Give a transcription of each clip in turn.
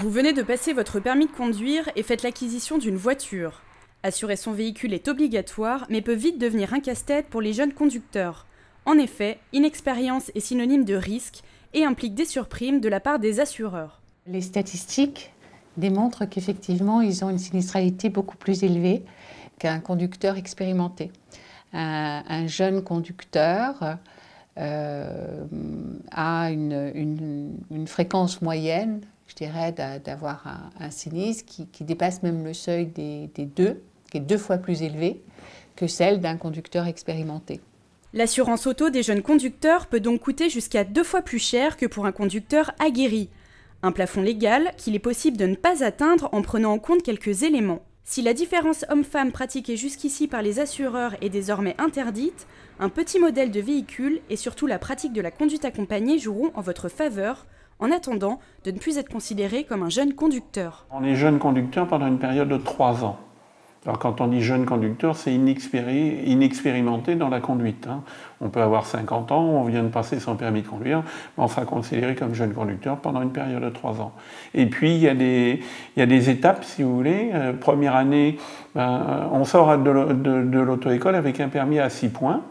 Vous venez de passer votre permis de conduire et faites l'acquisition d'une voiture. Assurer son véhicule est obligatoire, mais peut vite devenir un casse-tête pour les jeunes conducteurs. En effet, inexpérience est synonyme de risque et implique des surprimes de la part des assureurs. Les statistiques démontrent qu'effectivement, ils ont une sinistralité beaucoup plus élevée qu'un conducteur expérimenté. Un jeune conducteur a une fréquence moyenne, je dirais, d'avoir un sinistre qui dépasse même le seuil des 2, qui est 2 fois plus élevé que celle d'un conducteur expérimenté. L'assurance auto des jeunes conducteurs peut donc coûter jusqu'à 2 fois plus cher que pour un conducteur aguerri. Un plafond légal qu'il est possible de ne pas atteindre en prenant en compte quelques éléments. Si la différence homme-femme pratiquée jusqu'ici par les assureurs est désormais interdite, un petit modèle de véhicule et surtout la pratique de la conduite accompagnée joueront en votre faveur, en attendant de ne plus être considéré comme un jeune conducteur. On est jeune conducteur pendant une période de 3 ans. Alors quand on dit jeune conducteur, c'est inexpérimenté dans la conduite. On peut avoir 50 ans, on vient de passer son permis de conduire, mais on sera considéré comme jeune conducteur pendant une période de 3 ans. Et puis il y a des étapes, si vous voulez. Première année, on sort de l'auto-école avec un permis à 6 points.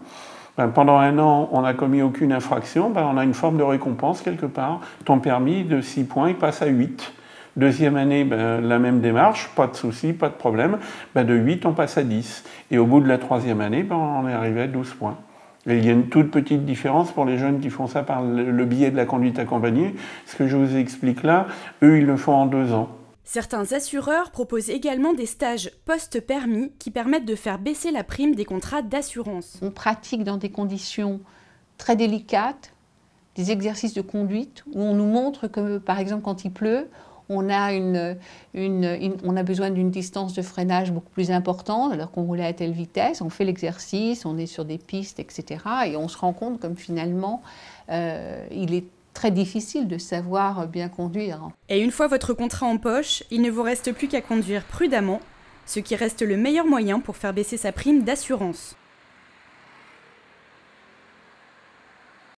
Pendant 1 an, on n'a commis aucune infraction, on a une forme de récompense quelque part. Ton permis de 6 points, il passe à 8. Deuxième année, la même démarche, pas de souci, pas de problème. De 8, on passe à 10. Et au bout de la 3e année, on est arrivé à 12 points. Et il y a une toute petite différence pour les jeunes qui font ça par le biais de la conduite accompagnée. Ce que je vous explique là, eux, ils le font en 2 ans. Certains assureurs proposent également des stages post-permis qui permettent de faire baisser la prime des contrats d'assurance. On pratique dans des conditions très délicates des exercices de conduite où on nous montre que, par exemple, quand il pleut, on a besoin d'une distance de freinage beaucoup plus importante alors qu'on roulait à telle vitesse. On fait l'exercice, on est sur des pistes, etc. Et on se rend compte comme finalement, il est très difficile de savoir bien conduire. Et une fois votre contrat en poche, il ne vous reste plus qu'à conduire prudemment, ce qui reste le meilleur moyen pour faire baisser sa prime d'assurance.